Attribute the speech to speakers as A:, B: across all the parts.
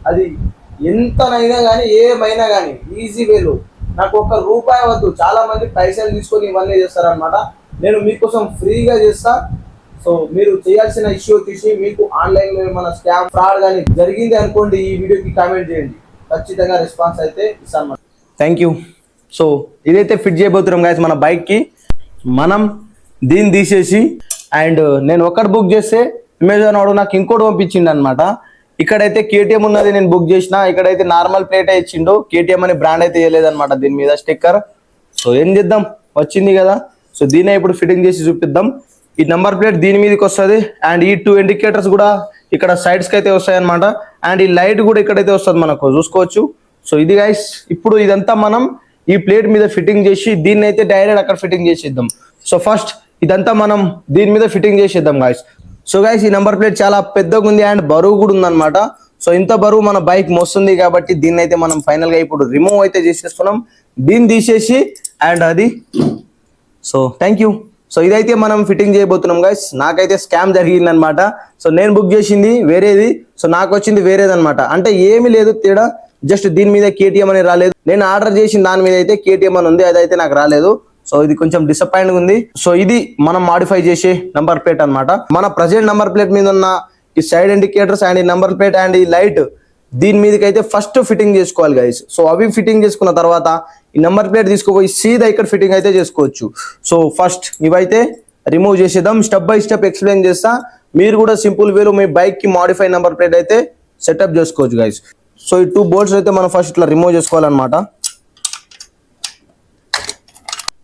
A: అది ఎంతనైనా కానీ ఏమైనా కానీ ఈజీ వేలో నాకు ₹1 వద్దు. చాలా మంది పైసలు తీసుకొని ఇవన్నీ చేస్తారనమాట. నేను మీకోసం ఫ్రీగా చేస్తా. సో మీరు చేయాల్సిన ఇష్యూ వచ్చేసి మీకు ఆన్లైన్లో ఏమైనా స్కామ్ ఫ్రాడ్ కానీ జరిగింది అనుకోండి, ఈ వీడియోకి కామెంట్ చేయండి, ఖచ్చితంగా రెస్పాన్స్ అయితే ఇస్తాను. Thank you. సో ఇదైతే ఫిట్ చేయబోతున్నాం గైస్ మన బైక్కి. మనం దీన్ని తీసేసి అండ్ నేను ఒకటి బుక్ చేస్తే అమెజాన్ వాడు నాకు ఇంకోటి పంపించిండు అనమాట. ఇక్కడైతే కేటీఎం ఉన్నది నేను బుక్ చేసిన, ఇక్కడైతే నార్మల్ ప్లేట్ ఇచ్చిండు, కేటీఎం అనే బ్రాండ్ అయితే వేయలేదన్నమాట దీని మీద స్టిక్కర్. సో ఏం చేద్దాం, వచ్చింది కదా. సో దీన్ని ఇప్పుడు ఫిట్టింగ్ చేసి చూపిద్దాం. ఈ నెంబర్ ప్లేట్ దీని మీదకి వస్తుంది అండ్ ఈ 2 ఇండికేటర్స్ కూడా ఇక్కడ సైడ్స్కి అయితే వస్తాయి అనమాట. అండ్ ఈ లైట్ కూడా ఇక్కడైతే వస్తుంది మనకు చూసుకోవచ్చు. సో ఇది గైస్ ఇప్పుడు ఇదంతా మనం ఈ ప్లేట్ మీద ఫిట్టింగ్ చేసి దీన్ని అయితే డైరెక్ట్ అక్కడ ఫిట్టింగ్ చేసేద్దాం. సో ఫస్ట్ ఇదంతా మనం దీని మీద ఫిట్టింగ్ చేసేద్దాం గైస్. సో గైస్ ఈ నెంబర్ ప్లేట్ చాలా పెద్దగా ఉంది అండ్ బరువు కూడా ఉందన్నమాట. సో ఇంత బరువు మన బైక్ మోస్తుంది కాబట్టి దీన్ని అయితే మనం ఫైనల్ గా ఇప్పుడు రిమూవ్ అయితే చేసేస్తున్నాం. దీన్ని తీసేసి అండ్ అది సో థ్యాంక్ యూ. సో ఇదైతే మనం ఫిట్టింగ్ చేయబోతున్నాం గైస్. నాకైతే స్కామ్ జరిగింది అనమాట. సో నేను బుక్ చేసింది వేరేది, సో నాకు వచ్చింది వేరేది అనమాట. అంటే ఏమీ లేదు తేడా, జస్ట్ దీని మీద కేటీఎం అని రాలేదు. నేను ఆర్డర్ చేసిన దాని మీద అయితే కేటీఎం అని ఉంది, అదైతే నాకు రాలేదు. సో ఇది కొంచెం డిసప్పాయింట్ ఉంది. సో ఇది మనం మాడిఫై చేసే నంబర్ ప్లేట్ అనమాట. మన ప్రజెంట్ నంబర్ ప్లేట్ మీద ఉన్న ఈ సైడ్ ఇండికేటర్స్ అండ్ ఈ నంబర్ ప్లేట్ అండ్ ఈ లైట్ దీని మీదకి అయితే ఫస్ట్ ఫిట్టింగ్ చేసుకోవాలి గైస్. సో అవి ఫిట్టింగ్ చేసుకున్న తర్వాత ఈ నెంబర్ ప్లేట్ తీసుకుపోయి సీదా ఇక్కడ ఫిట్టింగ్ అయితే చేసుకోవచ్చు. సో ఫస్ట్ ఇవైతే రిమూవ్ చేసేద్దాం, స్టెప్ బై స్టెప్ ఎక్స్ప్లెయిన్ చేస్తా. మీరు కూడా సింపుల్ వేలో మీ బైక్ కి మాడిఫై నెంబర్ ప్లేట్ అయితే సెటప్ చేసుకోవచ్చు గైస్. సో ఈ 2 బోల్ట్స్ అయితే మనం ఫస్ట్ ఇట్లా రిమూవ్ చేసుకోవాలన్నమాట.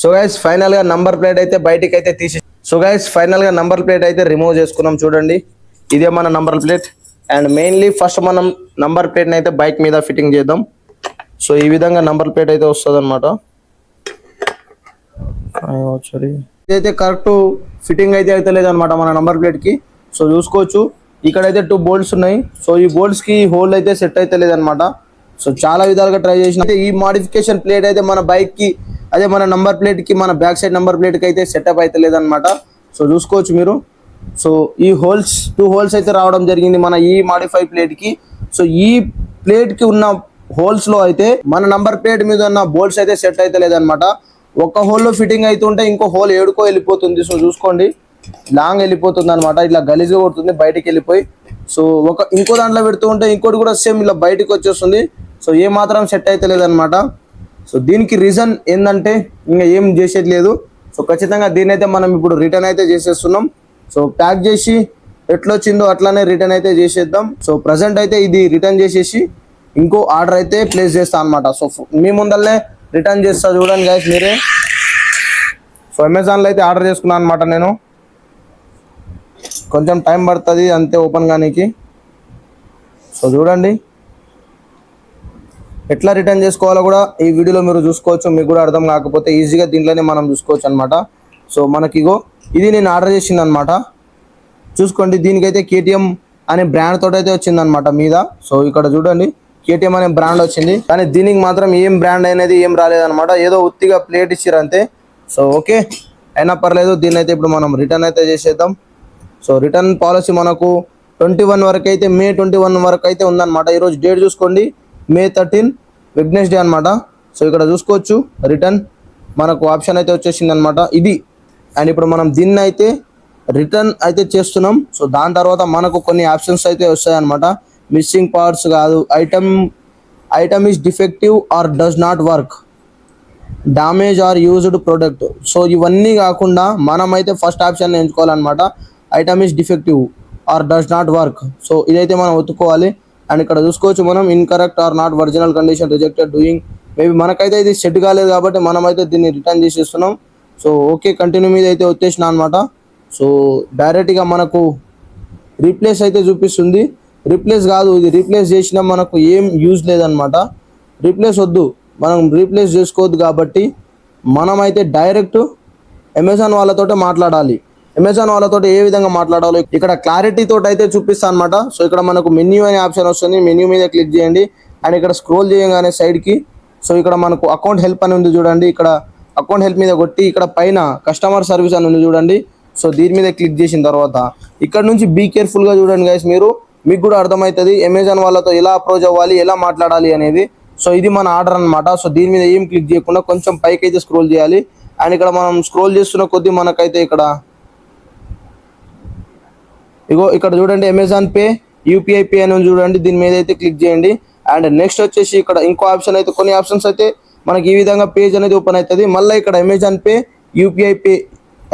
A: సో గైస్ ఫైనల్ గా నంబర్ ప్లేట్ అయితే బయటికి అయితే నంబర్ ప్లేట్ అయితే రిమూవ్ చేసుకున్నాం. చూడండి ఇదే మన number plate. And mainly first మనం నంబర్ ప్లేట్ అయితే బైక్ మీద ఫిట్టింగ్ చేద్దాం. సో ఈ విధంగా నంబర్ ప్లేట్ అయితే వస్తుంది అనమాట. ఇదైతే కరెక్ట్ ఫిట్టింగ్ అయితే లేదనమాట మన నంబర్ ప్లేట్ కి. సో చూసుకోవచ్చు ఇక్కడైతే 2 బోల్ట్స్ ఉన్నాయి. సో ఈ బోల్ట్స్ కి హోల్ అయితే సెట్ అయితే లేదనమాట. సో చాలా విధాలుగా ట్రై చేసిన ఈ మోడిఫికేషన్ ప్లేట్ అయితే మన బైక్ కి అదే మన నంబర్ ప్లేట్ కి మన బ్యాక్ సైడ్ నంబర్ ప్లేట్ కి అయితే సెటప్ అయితే లేదనమాట. సో చూసుకోవచ్చు మీరు. సో ఈ 2 హోల్స్ అయితే రావడం జరిగింది మన ఈ మాడిఫై ప్లేట్ కి. సో ఈ ప్లేట్ కి ఉన్న హోల్స్ లో అయితే మన నంబర్ ప్లేట్ మీద ఉన్న బోల్ట్స్ అయితే సెట్ అయితే లేదనమాట. ఒక హోల్ లో ఫిట్టింగ్ అవుతుంటే ఇంకో హోల్ ఏడుకో వెళ్ళిపోతుంది. సో చూసుకోండి లాంగ్ వెళ్ళిపోతుంది అనమాట, ఇట్లా గలీజ్గా కొడుతుంది బయటికి వెళ్ళిపోయి. సో ఇంకో దాంట్లో పెడుతూ ఉంటే ఇంకోటి కూడా సేమ్ ఇలా బయటకు వచ్చేస్తుంది. సో ఏ మాత్రం సెట్ అయితే లేదనమాట. సో దీనికి రీజన్ ఏంటంటే ఇంకా ఏం చేసేది లేదు. సో ఖచ్చితంగా దీన్ని అయితే మనం ఇప్పుడు రిటర్న్ అయితే చేసేస్తున్నాం. సో ప్యాక్ చేసి ఎట్లా వచ్చిందో అట్లానే రిటర్న్ అయితే చేసేద్దాం. సో ప్రజెంట్ అయితే ఇది రిటర్న్ చేసేసి ఇంకో ఆర్డర్ అయితే ప్లేస్ చేస్తా అనమాట. సో మీ ముందరనే రిటర్న్ చేస్తా చూడండి గైస్ మీరే. సో అమెజాన్లో అయితే ఆర్డర్ చేసుకున్నాను అనమాట నేను. కొంచెం టైం పడుతుంది అంతే ఓపెన్ కానీకి. సో చూడండి ఎట్లా రిటర్న్ చేసుకోవాలో కూడా ఈ వీడియోలో మీరు చూసుకోవచ్చు. మీకు కూడా అర్థం కాకపోతే ఈజీగా దీంట్లోనే మనం చూసుకోవచ్చు అనమాట. సో మనకిగో ఇది నేను ఆర్డర్ చేసింది అనమాట. చూసుకోండి దీనికైతే కేటీఎం అనే బ్రాండ్ తోటి అయితే వచ్చింది అనమాట మీద. సో ఇక్కడ చూడండి కేటీఎం అనే బ్రాండ్ వచ్చింది, కానీ దీనికి మాత్రం ఏం బ్రాండ్ అనేది ఏం రాలేదనమాట. ఏదో ఉత్తిగా ప్లేట్ ఇచ్చారు అంతే. సో ఓకే అయినా పర్లేదు, దీన్ని అయితే ఇప్పుడు మనం రిటర్న్ అయితే చేసేద్దాం. సో రిటర్న్ పాలసీ మనకు 21 వరకు అయితే మే 21 వరకు అయితే ఉందన్నమాట. ఈరోజు డేట్ చూసుకోండి May 13 వెడ్నెస్డే అనమాట. సో ఇక్కడ చూసుకోవచ్చు రిటర్న్ మనకు ఆప్షన్ అయితే వచ్చేసింది అనమాట ఇది. అండ్ ఇప్పుడు మనం దీన్ని అయితే రిటర్న్ అయితే చేస్తున్నాం. సో దాని తర్వాత మనకు కొన్ని ఆప్షన్స్ అయితే వస్తాయి అనమాట. మిస్సింగ్ పార్ట్స్ కాదు, item is defective or does not work, damage or used product. So ఇవన్నీ కాకుండా మనం అయితే ఫస్ట్ ఆప్షన్ ఎంచుకోవాలన్నమాట. Item is defective or does not work. So ఇదైతే మనం ఒత్తుకోవాలి. అండ్ ఇక్కడ చూసుకోవచ్చు మనం incorrect or not original condition rejected doing. Maybe మనకైతే ఇది సెట్ కాలేదు కాబట్టి మనం అయితే దీన్ని రిటర్న్ చేసేస్తున్నాం. సో ఓకే కంటిన్యూ మీద అయితే వచ్చేసిన అనమాట. సో డైరెక్ట్గా మనకు రీప్లేస్ అయితే చూపిస్తుంది. రీప్లేస్ కాదు, ఇది రీప్లేస్ చేసినా మనకు ఏం యూజ్ లేదనమాట. రీప్లేస్ వద్దు, మనం రీప్లేస్ చేసుకోవద్దు కాబట్టి మనమైతే డైరెక్ట్ అమెజాన్ వాళ్ళతో మాట్లాడాలి. అమెజాన్ వాళ్ళతో ఏ విధంగా మాట్లాడాలో ఇక్కడ క్లారిటీ తోటి అయితే చూపిస్తాను అనమాట. సో ఇక్కడ మనకు మెన్యూ అనే ఆప్షన్ వస్తుంది, మెన్యూ మీద క్లిక్ చేయండి. అండ్ ఇక్కడ స్క్రోల్ చేయగానే సైడ్కి సో ఇక్కడ మనకు అకౌంట్ హెల్ప్ అని ఉంది చూడండి. ఇక్కడ అకౌంట్ హెల్ప్ మీద కొట్టి ఇక్కడ పైన కస్టమర్ సర్వీస్ అని ఉంది చూడండి. సో దీని మీద క్లిక్ చేసిన తర్వాత ఇక్కడ నుంచి బీ కేర్ఫుల్గా చూడండి గైస్ మీరు. మీకు కూడా అర్థమవుతుంది అమెజాన్ వాళ్ళతో ఎలా అప్రోచ్ అవ్వాలి, ఎలా మాట్లాడాలి అనేది. సో ఇది మన ఆర్డర్ అన్నమాట. సో దీని మీద ఏం క్లిక్ చేయకుండా కొంచెం పైకి అయితే స్క్రోల్ చేయాలి. అండ్ ఇక్కడ మనం స్క్రోల్ చేస్తున్న కొద్దీ మనకైతే ఇక్కడ ఇగో ఇక్కడ చూడండి అమెజాన్ పే, యూపీఐ పే అని చూడండి, దీని మీద అయితే క్లిక్ చేయండి. అండ్ నెక్స్ట్ వచ్చేసి ఇక్కడ ఇంకో ఆప్షన్ అయితే, కొన్ని ఆప్షన్స్ అయితే మనకి ఈ విధంగా పేజ్ అనేది ఓపెన్ అవుతుంది. మళ్ళీ ఇక్కడ Amazon pay, UPI pay,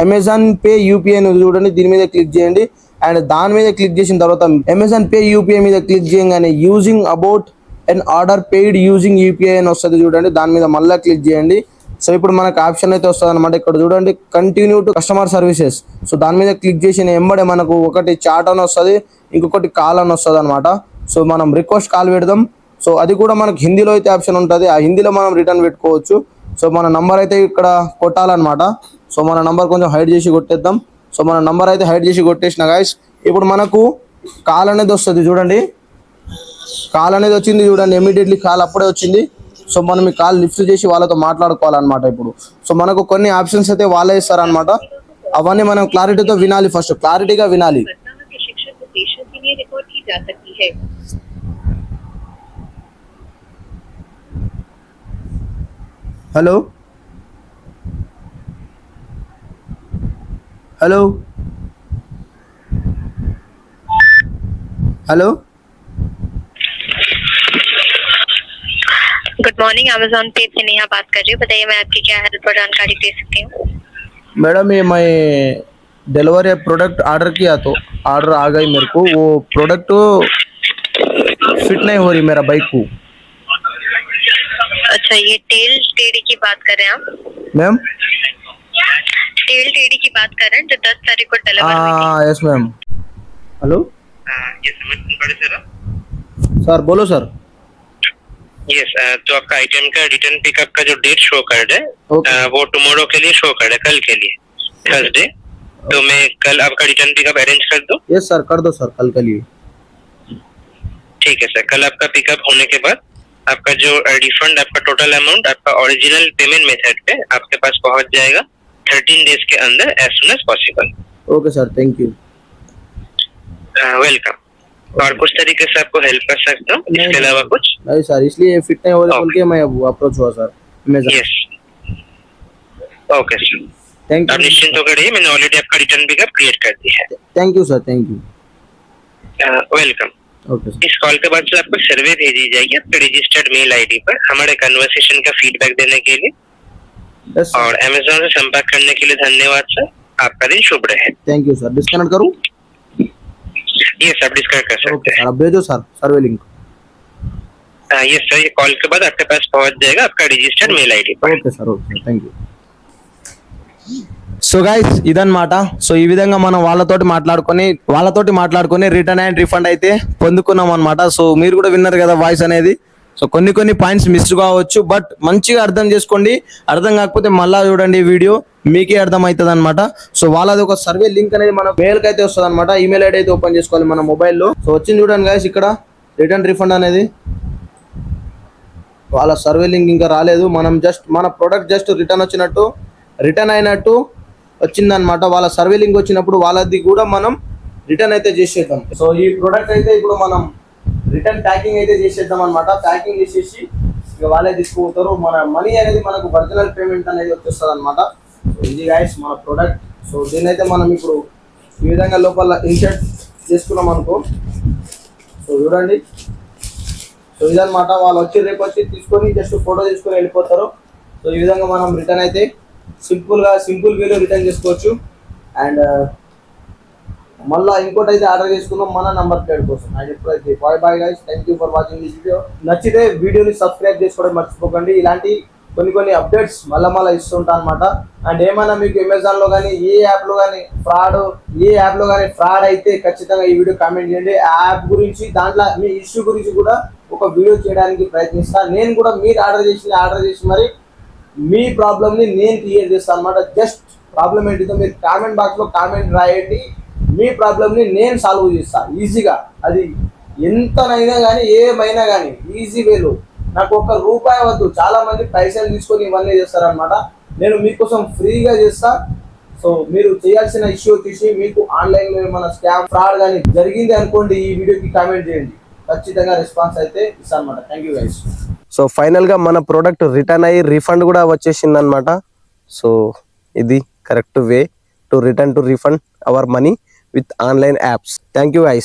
A: Amazon pay UPI అని చూడండి, దీని మీద క్లిక్ చేయండి. అండ్ దాని మీద క్లిక్ చేసిన తర్వాత అమెజాన్ పే యూపీఐ మీద క్లిక్ చేయగానే using about and order paid using UPI అని వస్తుంది చూడండి, దాని మీద మళ్ళీ క్లిక్ చేయండి. సో ఇప్పుడు మనకు ఆప్షన్ అయితే వస్తుంది అనమాట. ఇక్కడ చూడండి continue to customer services. So దాని మీద క్లిక్ చేసిన ఎంబడే మనకు ఒకటి చాట్ అని వస్తుంది, ఇంకొకటి కాల్ అని వస్తుంది అనమాట. సో మనం రిక్వెస్ట్ కాల్ పెడదాం. సో అది కూడా మనకు హిందీలో అయితే ఆప్షన్ ఉంటుంది, ఆ హిందీలో మనం రిటర్న్ పెట్టుకోవచ్చు. సో మన నంబర్ అయితే ఇక్కడ కొట్టాలన్నమాట. సో మన నంబర్ కొంచెం హైడ్ చేసి కొట్టేద్దాం. సో మన నంబర్ అయితే హైడ్ చేసి కొట్టేసిన గాయస్. ఇప్పుడు మనకు కాల్ అనేది వస్తుంది చూడండి, కాల్ అనేది వచ్చింది చూడండి, ఇమీడియట్లీ కాల్ అప్పుడే వచ్చింది. సో మనం ఈ కాల్ లిఫ్ట్ చేసి వాళ్ళతో మాట్లాడుకోవాలన్నమాట ఇప్పుడు. సో మనకు కొన్ని ఆప్షన్స్ అయితే వాళ్ళే ఇస్తారనమాట, అవన్నీ మనం క్లారిటీతో వినాలి, ఫస్ట్ క్లారిటీగా వినాలి. Hello hello hello
B: good morning, Amazon पे से नेहा बात कर रही हूँ। बताइए मैं आपकी क्या हेल्प और जानकारी दे सकती हूँ।
A: मैडम ये मैं डिलीवरी प्रोडक्ट ऑर्डर किया तो ऑर्डर आ गई मेरे को, वो प्रोडक्ट फिट नहीं हो रही मेरा बाइक को।
B: अच्छा, ये टेल टेडी की बात कर रहे हैं आप?
A: मैम
B: टेल टेडी की बात कर रहे हैं जो 10 तारीख को डिलीवर हुई थी।
A: Yes ma'am. हेलो
C: ये समझ नहीं पड़े सर।
A: सर बोलो सर।
C: यस, तो आपका आइटम का रिटर्न पिकअप का जो डेट शो कार्ड है
A: Okay.
C: वो टुमारो के लिए शो कार्ड है, कल के लिए, थर्सडे। तो मैं कल आपका रिटर्न पिकअप अरेंज कर दूं?
A: यस सर कर दो सर, कल के लिए।
C: ठीक है सर, कल आपका पिकअप होने के बाद आपका जो रिफंड, आपका टोटल अमाउंट आपका ओरिजिनल पेमेंट मेथड पे आपके पास पहुंच जाएगा 13 डेज के अंदर, as soon as possible.
A: Okay sir, thank you.
C: Welcome. और कुछ तरीके से आपको हेल्प कर सकता हूँ
A: नहीं,
C: इसके अलावा कुछ?
A: नहीं सर, इसलिए फिट नहीं हो रहा बोल
C: Okay.
A: के मैं अप्रोच हुआ sir Amazon.
C: Yes, okay sir,
A: thank
C: आप
A: यू,
C: निश्चिंत होकर रहिए, मैंने ऑलरेडी आपका रिटर्न पिकअप क्रिएट कर दिया है।
A: Thank you sir, thank you.
C: Welcome.
A: Okay sir.
C: इस कॉल के बाद से आपको सर्वे भेजी जाएगी आपके रजिस्टर्ड मेल आईडी पर हमारे कन्वर्सेशन का फीडबैक देने के लिए।
A: यस सर,
C: और अमेजोन से संपर्क करने के लिए धन्यवाद सर, आपका दिन शुभ रहे।
A: Thank you sir. डिस्कनेक्ट करूँ?
C: ये सब डिस्कस कर
A: ओके
C: सकते
A: सर, अब भेजो सर सर्वे लिंक।
C: हैं। ये सर, ये कॉल के बाद आपके पास पहुंच जाएगा आपका रजिस्टर्ड मेल आईडी पर।
A: Okay sir, okay sir, thank you. So guys ఇదన్నమాట. సో ఈ విధంగా మనం వాళ్ళతోటి మాట్లాడుకొని రిటర్న్ అండ్ రిఫండ్ అయితే పొందుకున్నాం అనమాట. సో మీరు కూడా విన్నారు కదా వాయిస్ అనేది. సో కొన్ని పాయింట్స్ మిస్ కావచ్చు, బట్ మంచిగా అర్థం చేసుకోండి. అర్థం కాకపోతే మళ్ళా చూడండి వీడియో, మీకే అర్థం అవుతుంది అనమాట. సో వాళ్ళది ఒక సర్వే లింక్ అనేది మన మెయిల్కి అయితే వస్తుంది అనమాట. ఈమెయిల్ ఐడి అయితే ఓపెన్ చేసుకోవాలి మన మొబైల్లో. సో వచ్చింది చూడండి గైస్, ఇక్కడ రిటర్న్ రిఫండ్ అనేది వాళ్ళ సర్వే లింక్ ఇంకా రాలేదు. మనం జస్ట్ మన ప్రోడక్ట్ జస్ట్ రిటర్న్ అయినట్టు వచ్చిందనమాట. వాళ్ళ సర్వే లింక్ వచ్చినప్పుడు వాళ్ళది కూడా మనం రిటర్న్ అయితే చేసేద్దాం. సో ఈ ప్రోడక్ట్ అయితే ఇప్పుడు మనం రిటర్న్ ప్యాకింగ్ అయితే చేసేద్దాం అనమాట. ప్యాకింగ్ చేసేసి ఇక వాళ్ళే తీసుకుపోతారు. మన మనీ అనేది మనకు ఒరిజినల్ పేమెంట్ అనేది వచ్చేస్తుంది అనమాట. సో ఇది గైస్ మన ప్రోడక్ట్. సో దీని అయితే మనం ఇప్పుడు ఈ విధంగా లోపల ఇన్సర్ట్ చేసుకున్నాం అనుకో. సో చూడండి, సో ఇదన్నమాట. వాళ్ళు వచ్చి రేపు వచ్చి తీసుకొని జస్ట్ ఫోటో తీసుకొని వెళ్ళిపోతారు. సో ఈ విధంగా మనం రిటర్న్ అయితే సింపుల్ వేలో రిటర్న్ చేసుకోవచ్చు. అండ్ మళ్ళీ ఇంకోటి అయితే ఆర్డర్ చేసుకున్నాం మన నంబర్ ప్లేట్ కోసం. అండ్ ఇప్పుడైతే bye guys, thank you for watching this video. నచ్చితే వీడియోని సబ్స్క్రైబ్ చేసుకోవడం మర్చిపోకండి. ఇలాంటి కొన్ని అప్డేట్స్ మళ్ళీ ఇస్తుంటా అనమాట. అండ్ ఏమైనా మీకు అమెజాన్లో కానీ ఏ యాప్లో కానీ ఫ్రాడ్ అయితే ఖచ్చితంగా ఈ వీడియో కామెంట్ చేయండి. ఆ యాప్ గురించి, దాంట్లో మీ ఇష్యూ గురించి కూడా ఒక వీడియో చేయడానికి ప్రయత్నిస్తాను. నేను కూడా మీరు ఆర్డర్ చేసి మరి మీ ప్రాబ్లమ్ని నేను క్లియర్ చేస్తాను అనమాట. జస్ట్ ప్రాబ్లం ఏంటిదో మీరు కామెంట్ బాక్స్లో కామెంట్ రాయండి, మీ ప్రాబ్లమ్ని నేను సాల్వ్ చేస్తాను ఈజీగా. అది ఎంతనైనా కానీ ఏమైనా కానీ ఈజీ వేలో. నాకు ₹1 వద్దు, చాలా మంది పైసలు తీసుకొని ఇవన్నీ చేస్తారనమాట. నేను మీకోసం ఫ్రీగా చేస్తా. సో మీరు చేయాల్సిన ఇష్యూ వచ్చేసి మీకు ఆన్లైన్ లో ఏమైనా స్కామ్ ఫ్రాడ్ కానీ జరిగింది అనుకోండి, ఈ వీడియోకి కామెంట్ చేయండి, ఖచ్చితంగా రెస్పాన్స్ అయితే ఇస్తాను అనమాట. Thank you guys.
D: So final గా మన ప్రోడక్ట్ రిటర్న్ అయ్యి రిఫండ్ కూడా వచ్చేసింది అనమాట. సో ఇది correct way to return to refund our money with online apps. Thank you guys.